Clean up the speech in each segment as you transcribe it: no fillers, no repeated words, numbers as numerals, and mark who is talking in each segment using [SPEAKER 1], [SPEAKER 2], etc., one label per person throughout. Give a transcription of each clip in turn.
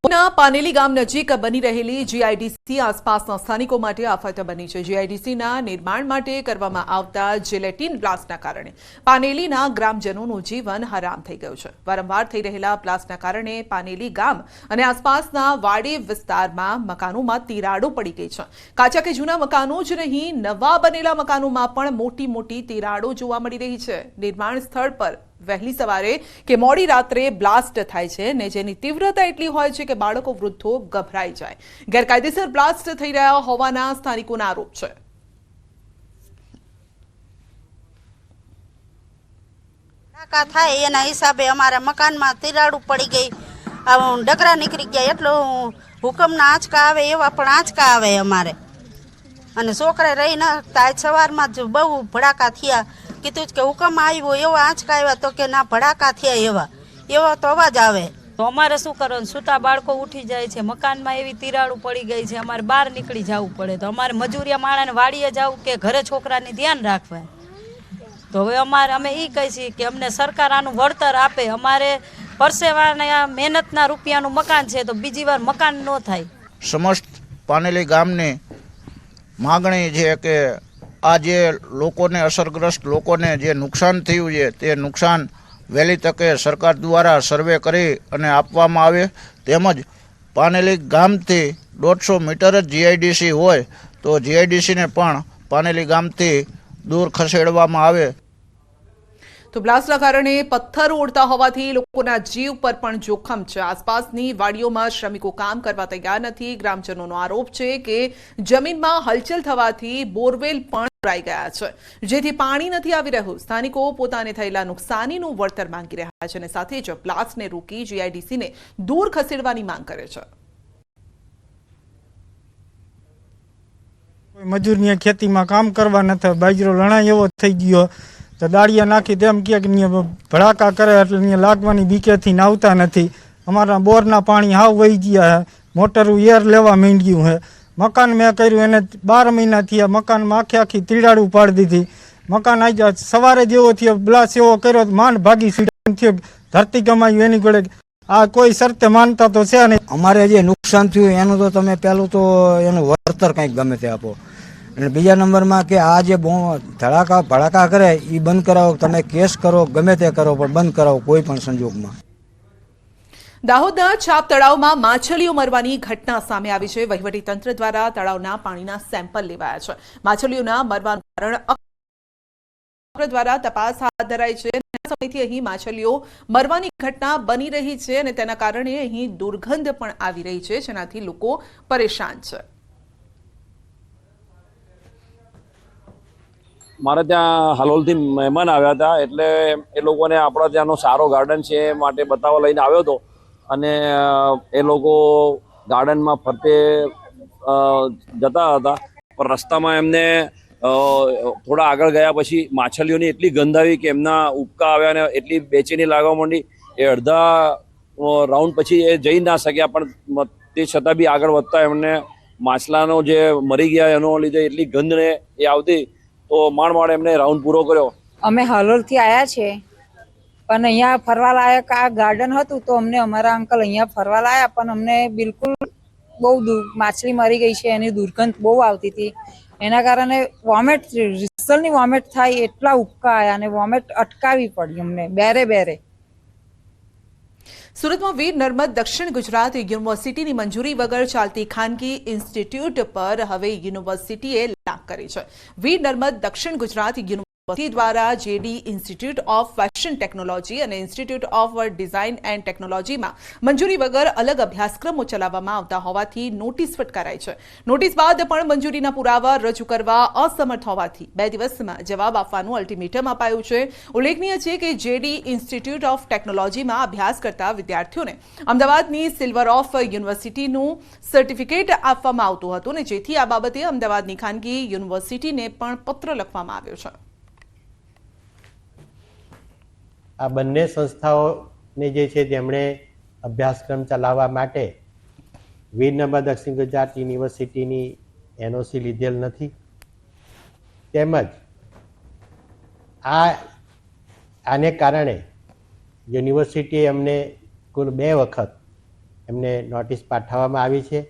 [SPEAKER 1] પાનેલી ગામ નજીક બની રહેલી જીઆઈડીસી આસપાસના સ્થાનિકો માટે આફત બની છે। જીઆઈડીસીના નિર્માણ માટે કરવામાં આવતા જેલેટીન બ્લાસ્ટના કારણે પાનેલીના ગ્રામજનોનું જીવન હરામ થઈ ગયું છે। વારંવાર થઈ રહેલા બ્લાસ્ટના કારણે પાનેલી ગામ અને આસપાસના વાડી વિસ્તારમાં મકાનોમાં તિરાડો પડી ગઈ છે। કાચા કે જૂના મકાનો જ નહીં, નવા બનેલા મકાનોમાં પણ મોટી મોટી તિરાડો જોવા મળી રહી છે। નિર્માણ સ્થળ પર વહેલી સવારે કે મોડી રાત્રે બ્લાસ્ટ થાય છે ને જેની તીવ્રતા એટલી હોય છે કે બાળકો વૃદ્ધો ગભરાઈ જાય। ગેરકાયદેસર બ્લાસ્ટ થઈ રહ્યા હોવાના સ્થાનિકોના આરોપ છે।
[SPEAKER 2] થાય એના હિસાબે અમારા મકાનમાં તિરાડું પડી ગઈ, ડગરા નીકળી ગયા, એટલો હુકમના આંચકા આવે એવા પણ આંચકા આવે અમારે, અને છોકરા રહી ન શકતા। આજ સવારમાં જ બહુ ભડાકા થયા, કીધું કે હુકમ આવ્યો એવા આંચકા આવ્યા, તો કે ના ભડાકા થયા એવા તો અવાજ આવે।
[SPEAKER 3] તો અમારે શું કરવાનું, સૂતા બાળકો ઉઠી જાય છે, મકાનમાં એવી તિરાડું પડી ગઈ છે, અમારે બહાર નીકળી જવું પડે, તો અમારે મજૂરિયા માણસને વાડીએ જવું કે ઘરે છોકરાને ધ્યાન રાખવા। તો હવે અમે એ કહી છીએ કે અમને સરકાર આનું વળતર આપે, અમારે પરસેવાના મહેનતના રૂપિયાનું મકાન છે તો બીજી વાર મકાન ન થાય।
[SPEAKER 4] સમસ્ત પાનેલી ગામની માગણી છે કે આ જે લોકોને અસરગ્રસ્ત લોકોને જે નુકસાન થયું છે તે નુકસાન વહેલી તકે સરકાર દ્વારા સર્વે કરી અને આપવામાં આવે, તેમજ પાનેલી ગામથી 150 મીટર જ જીઆઈડીસી હોય તો જીઆઈડીસીને પણ પાનેલી ગામથી દૂર ખસેડવામાં આવે।
[SPEAKER 1] તો બ્લાસ્ટના કારણે પથ્થર ઉડતા હોવાથી લોકોના જીવ પર પણ જોખમ છે। આસપાસની વાડીઓમાં શ્રમિકો કામ કરવા તૈયાર નથી। ગ્રામજનોનો આરોપ છે કે જમીનમાં હલચલ થવાથી બોરવેલ પણ પુરાઈ ગયા છે, જેથી પાણી નથી આવી રહ્યું। સ્થાનિકો પોતાને થયેલા નુકસાનીનું વળતર માંગી રહ્યા છે અને સાથે જ બ્લાસ્ટને રોકી જીઆઈડીસીને દૂર ખસેડવાની માંગ કરે છે।
[SPEAKER 5] મજૂરની ખેતીમાં કામ કરવા નથી, બાજરો લણાય એવો થઈ ગયો તો દાળિયા નાખી તેમ કે ભડાકા કરે એટલે લાગવાની બીકેથી આવતા નથી। અમારા બોરના પાણી હાવ વહી ગયા છે, મોટરું એર લેવા માંડ્યું છે। મકાન મેં કર્યું એને 12 મહિના થયા, મકાનમાં આખી તિરાડું પાડી દીધી। મકાન આવી જાય સવારે જેવો થયો બ્લાસ્ટ એવો કર્યો માંડ ભાગી થયો, ધરતી કમાયું એની જોડે આ કોઈ શરતે માનતા તો છે નહીં।
[SPEAKER 6] અમારે જે નુકસાન થયું એનું તો તમે પહેલું તો એનું વળતર કંઈક ગમે તે આપો, અને બીજા નંબરમાં કે આ જે ભડાકા કરે એ બંધ કરાવો, તમે કેસ કરો ગમે તે કરો પણ બંધ કરાવો કોઈ પણ સંજોગમાં।
[SPEAKER 1] દાહોદના છાપ તળાવમાં માછલીઓ મરવાની ઘટના સામે આવી છે। વહીવટીતંત્ર દ્વારા તળાવના પાણીના સેમ્પલ લેવાયા છે। માછલીઓના મરવાનું કારણ દ્વારા તપાસ હાથ ધરાઈ છે। સમયથી અહીં માછલીઓ મરવાની ઘટના બની રહી છે અને તેના કારણે અહીં દુર્ગંધ પણ આવી રહી છે, જેનાથી લોકો પરેશાન છે।
[SPEAKER 7] મારે ત્યાં હાલોલથી મહેમાન આવ્યા હતા, એટલે એ લોકોને આપણા ત્યાંનો સારો ગાર્ડન છે એ માટે બતાવવા લઈને આવ્યો હતો, અને એ લોકો ગાર્ડનમાં ફરતે જતા હતા, પણ રસ્તામાં એમને થોડા આગળ ગયા પછી માછલીઓની એટલી ગંધ આવી કે એમના ઉબકા આવ્યા અને એટલી બેચેની લાગવા માંડી। એ અડધા રાઉન્ડ પછી એ જઈ ના શક્યા, પણ તે છતાં બી આગળ વધતા એમને માછલાનો જે મરી ગયા એનો લીધે એટલી ગંધને એ આવતી, તો માંડ એમને રાઉન્ડ પૂરો કર્યો।
[SPEAKER 8] અમે હાલોલથી આવ્યા છે, પણ અહીંયા ફરવા લાયક આ ગાર્ડન હતું તો અમને અમારા અંકલ અહીંયા ફરવા લાયા, પણ અમને બિલકુલ બહુ માછલી મરી ગઈ છે, એની દુર્ગંધ બહુ આવતી હતી, એના કારણે વોમિટ રિસલની વોમિટ થાય એટલા ઉબકા આવ્યા અને વોમિટ અટકાવી પડી અમને બેરે।
[SPEAKER 1] સુરતમાં વીર નર્મદ દક્ષિણ ગુજરાત યુનિવર્સિટીની મંજૂરી વગર ચાલતી ખાનગી ઇન્સ્ટિટ્યૂટ પર હવે યુનિવર્સિટીએ લાગ કરી છે। વીર નર્મદ દક્ષિણ ગુજરાત યુનિવર્સિટી દ્વારા JD institute of fashion technology અને ઇન્સ્ટિટ્યૂટ ઓફ ડિઝાઇન એન્ડ ટેકનોલોજીમાં મંજૂરી વગર અલગ અભ્યાસક્રમો ચલાવવામાં આવતા હોવાથી નોટિસ ફટકારાઈ છે। નોટિસ બાદ પણ મંજૂરીના પુરાવા રજૂ કરવા અસમર્થ હોવાથી 2 દિવસમાં જવાબ આપવાનું અલ્ટિમેટમ અપાયું છે। ઉલ્લેખનીય છે કે જેડી ઇન્સ્ટિટ્યૂટ ઓફ ટેકનોલોજીમાં અભ્યાસ કરતા વિદ્યાર્થીઓને અમદાવાદની સિલ્વર ઓફ યુનિવર્સિટીનું સર્ટિફિકેટ આપવામાં આવતું હતું, અને જેથી આ બાબતે અમદાવાદની ખાનગી યુનિવર્સિટીને પણ પત્ર લખવામાં આવ્યો છે।
[SPEAKER 9] આ બંને સંસ્થાઓને જે છે તેમણે અભ્યાસક્રમ ચલાવવા માટે વીર નર્મદ દક્ષિણ ગુજરાત યુનિવર્સિટીની એનઓસી લીધેલ નથી, તેમજ આને કારણે યુનિવર્સિટીએ અમને કુલ 2 વખત એમને નોટિસ પાઠવવામાં આવી છે.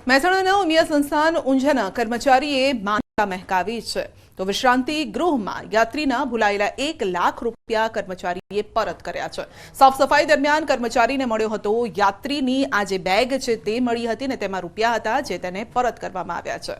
[SPEAKER 1] મહેસાણાના ઉમિયા સંસ્થાન ઊંઝાના કર્મચારીએ માનતા મહેકાવી છે. તો વિશ્રાંતિ ગૃહમાં યાત્રીના ભૂલાયેલા 1 લાખ રૂપિયા કર્મચારીએ પરત કર્યા છે. સાફ સફાઈ દરમિયાન કર્મચારીને મળ્યો હતો યાત્રીની આ જે બેગ છે તે મળી હતી ને તેમાં રૂપિયા હતા જે તેને પરત કરવામાં આવ્યા છે.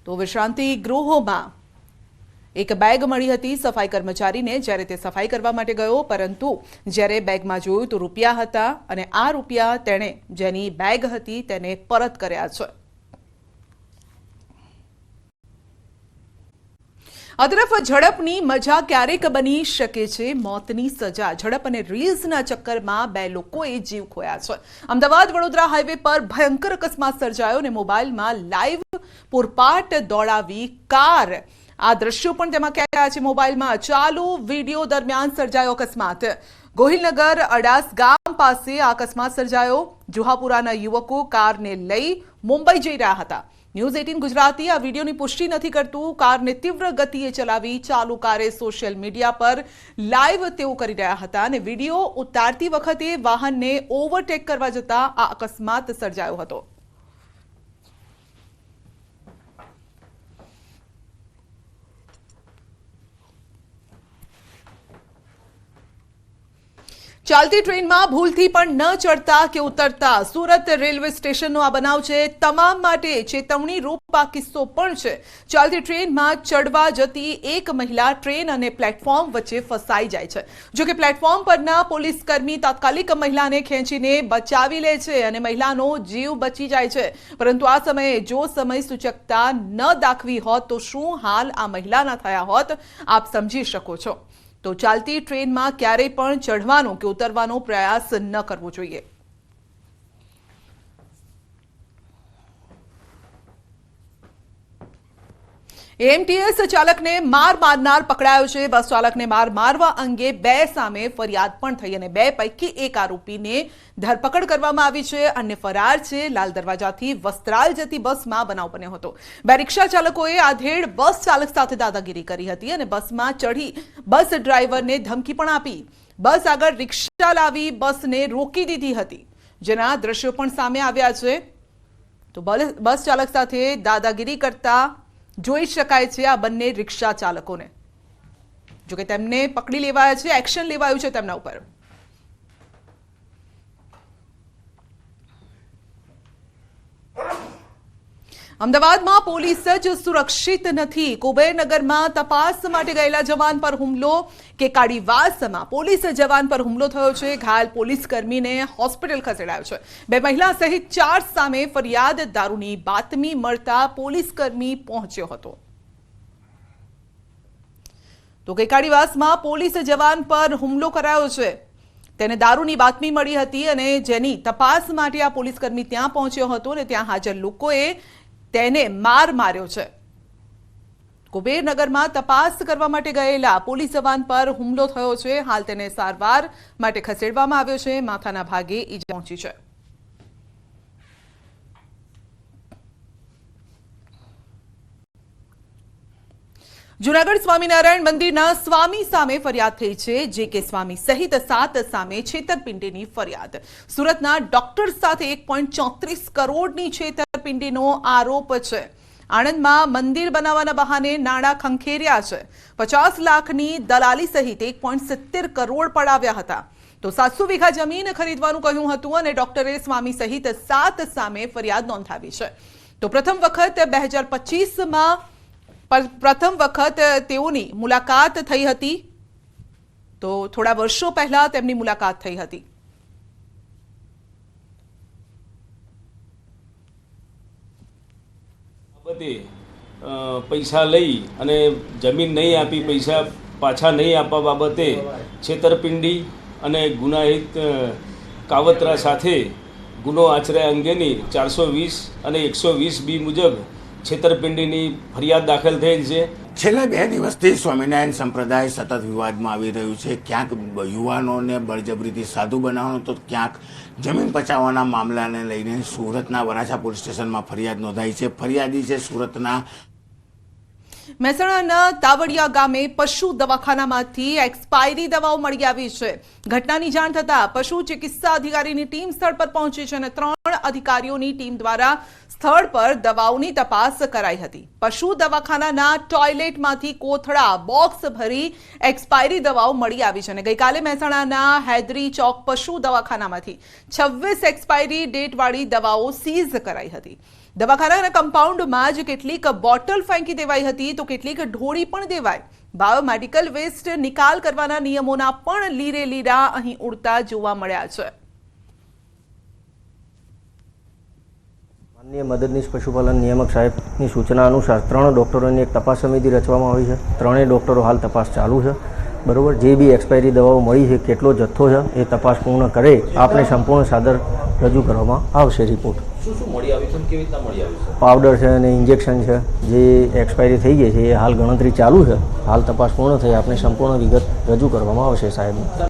[SPEAKER 1] તો વિશ્રાંતિ ગૃહોમાં એક બેગ મળી હતી સફાઈ કર્મચારીને જ્યારે તે સફાઈ કરવા માટે ગયો, પરંતુ જ્યારે બેગમાં જોયું તો રૂપિયા હતા અને આ રૂપિયા તેણે જેની બેગ હતી તેને પરત કર્યા છે. આ તરફ ઝડપની મજા ક્યારેક બની શકે છે મોતની સજા. ઝડપ અને રીલ્સના ચક્કરમાં 2 લોકોએ જીવ ખોયા છે. અમદાવાદ વડોદરા હાઈવે પર ભયંકર અકસ્માત સર્જાયો અને મોબાઈલમાં લાઈવ પૂરપાટ દોડાવી કાર, આ દ્રશ્યો પણ તેમાં કહેવાયા છે મોબાઈલમાં. ચાલુ વિડીયો દરમિયાન સર્જાયો અકસ્માત. ગોહિલનગર અડાસ ગામ પાસે આ અકસ્માત સર્જાયો. જુહાપુરાના યુવકો કારને લઈ મુંબઈ જઈ રહ્યા હતા. ન્યૂઝ 18 ગુજરાતી આ વિડીયોની પુષ્ટિ નથી કરતું. કારને તીવ્ર ગતિએ ચલાવી ચાલુ કારે સોશિયલ મીડિયા પર લાઈવ તેઓ કરી રહ્યા હતા અને વિડીયો ઉતારતી વખતે વાહનને ઓવરટેક કરવા જતા આ અકસ્માત સર્જાયો હતો. ચાલતી ટ્રેનમાં ભૂલથી પણ ન ચડતા કે ઉતરતા સુરત રેલવે સ્ટેશનનો આ બનાવ છે. તમામ માટે ચેતવણી રૂપ આ કિસ્સો પણ છે. ચાલતી ટ્રેનમાં ચડવા જતી એક મહિલા ટ્રેન અને પ્લેટફોર્મ વચ્ચે ફસાઈ જાય છે. જો કે પ્લેટફોર્મ પરના પોલીસ કર્મી તાત્કાલિક મહિલાને ખેંચીને બચાવી લે છે અને મહિલાનો જીવ બચી જાય છે. પરંતુ આ સમયે જો સમય સૂચકતા ન દાખવી હોત તો શું હાલ આ મહિલાના થયા હોત આપ સમજી શકો છો. તો ચાલતી ટ્રેનમાં ક્યારેય પણ ચઢવાનો કે ઉતરવાનો પ્રયાસ ન કરવો જોઈએ. એએમટીએસ ચાલકને માર મારનાર પકડાયો છે. બસ ચાલકને માર મારવા અંગે 2 સામે ફરિયાદ પણ થઈ અને 2 પૈકી 1 આરોપીને ધરપકડ કરવામાં આવી છે. અન્ય ફરાર છે. લાલ દરવાજાથી વસ્ત્રાલ જતી બસમાં બનાવ બન્યો હતો. 2 રિક્ષા ચાલકોએ આધેડ બસ ચાલક સાથે દાદાગીરી કરી હતી અને બસમાં ચઢી બસ ડ્રાઈવરને ધમકી પણ આપી. બસ આગળ રિક્ષા લાવી બસને રોકી દીધી હતી, જેના દ્રશ્યો પણ સામે આવ્યા છે. તો બસ ચાલક સાથે દાદાગીરી કરતા જોઈ શકાય છે આ બંને રિક્ષા ચાલકોને. જોકે તેમને પકડી લેવાયા છે, એક્શન લેવાયું છે તેમના ઉપર. અમદાવાદમાં પોલીસ જ સુરક્ષિત નથી. કુબેરનગરમાં તપાસ માટે ગયેલા જવાન પર હુમલો. કેકાડીવાસમાં પોલીસ જવાન પર હુમલો થયો છે. ઘાયલ પોલીસ કર્મીને હોસ્પિટલ ખસેડાયો છે. 2 મહિલા સહિત 4 સામે ફરિયાદ. દારૂની બાતમી મળતા પોલીસ કર્મી પહોંચ્યો હતો. તો કેકાડીવાસમાં પોલીસ જવાન પર હુમલો કરાયો છે. તેને દારૂની બાતમી મળી હતી અને જેની તપાસ માટે આ પોલીસ કર્મી ત્યાં પહોંચ્યો હતો અને ત્યાં હાજર લોકોએ તેને માર માર્યો છે. કુબેરનગરમાં તપાસ કરવા માટે ગયેલા પોલીસ જવાન પર હુમલો થયો છે. હાલ તેને સારવાર માટે ખસેડવામાં આવ્યો છે. માથાના ભાગે ઈજા પહોંચી છે. જૂનાગઢ સ્વામિનારાયણ મંદિરના સ્વામી સામે ફરિયાદ થઈ છે. જે કે સ્વામી સહિત 7 સામે છેતરપિંડીની ફરિયાદ. સુરતના ડોક્ટર સાથે 1.34 કરોડની છેતરપિંડીનો આરોપ છે. આણંદમાં મંદિર બનાવવાના બહાને નાણાં ખંખેર્યા છે. 50 લાખની દલાલી સહિત 1.70 કરોડ પડાવ્યા હતા. તો 700 વીઘા જમીન ખરીદવાનું કહ્યું હતું અને ડોક્ટરે સ્વામી સહિત 7 સામે ફરિયાદ નોંધાવી છે. તો પ્રથમ વખત 2025માં તેઓની મુલાકાત થઈ હતી. તો થોડા વર્ષો પહેલા તેમની મુલાકાત થઈ હતી.
[SPEAKER 10] પૈસા લઈ અને જમીન નહીં આપી, પૈસા પાછા નહીં આપવા બાબતે છેતરપિંડી અને ગુનાહિત કાવતરા સાથે ગુનો આચર્યા અંગેની 420 અને 120B મુજબ છેતરપિંડીની ફરિયાદ દાખલ થયેલ છે.
[SPEAKER 11] છેલ્લા 2 દિવસથી સ્વામિનારાયણ સંપ્રદાય સતત વિવાદમાં આવી રહ્યું છે. ક્યાંક યુવાનોને બળજબરીથી સાધુ બનાવવાનો તો ક્યાંક જમીન પચાવવાના મામલાને લઈને સુરતના વરાછા પોલીસ સ્ટેશનમાં ફરિયાદ નોંધાઈ છે. ફરિયાદી છે સુરતના
[SPEAKER 1] મહેસાણાના તાવડિયા ગામે પશુ દવાખાનામાંથી એક્સપાયરી દવાઓ મળી આવી છે. ઘટનાની જાણ થતાં પશુ ચિકિત્સા અધિકારીની ટીમ સ્થળ પર પહોંચી છે અને 3 અધિકારીઓની ટીમ દ્વારા સ્થળ પર દવાઓની તપાસ કરાઈ હતી. પશુ દવાખાનાના ટોયલેટમાંથી કોથળા બોક્સ ભરી એક્સપાયરી દવાઓ મળી આવી છે અને ગઈકાલે મહેસાણાના હૈદરી ચોક પશુ દવાખાનામાંથી 26 એક્સપાયરી ડેટવાળી દવાઓ સીઝ કરાઈ હતી. દવાખાનાના કમ્પાઉન્ડમાં જ કેટલીક બોટલ ફેંકી દેવાઈ હતી તો કેટલીક ઢોળી પણ દેવાઈ. બાયોમેડિકલ વેસ્ટ નિકાલ કરવાના નિયમોના પણ લીરે લીરા અહીં ઉડતા જોવા મળ્યા છે.
[SPEAKER 12] માનનીય મદદનીશ પશુપાલન નિયામક સાહેબની સૂચના અનુસાર 3 ડૉક્ટરોની એક તપાસ સમિતિ રચવામાં આવી છે. 3 ડૉક્ટરો હાલ તપાસ ચાલુ છે. બરોબર, જે બી એક્સપાયરી દવાઓ મળી છે, કેટલો જથ્થો છે, એ તપાસ પૂર્ણ કરે આપણે સંપૂર્ણ સાદર રજૂ કરવામાં આવશે રિપોર્ટ. પાવડર છે અને ઇન્જેક્શન છે જે એક્સપાયરી થઈ ગઈ છે એ હાલ ગણતરી ચાલુ છે. હાલ તપાસ પૂર્ણ થઈ આપણે સંપૂર્ણ વિગત રજૂ કરવામાં આવશે સાહેબને.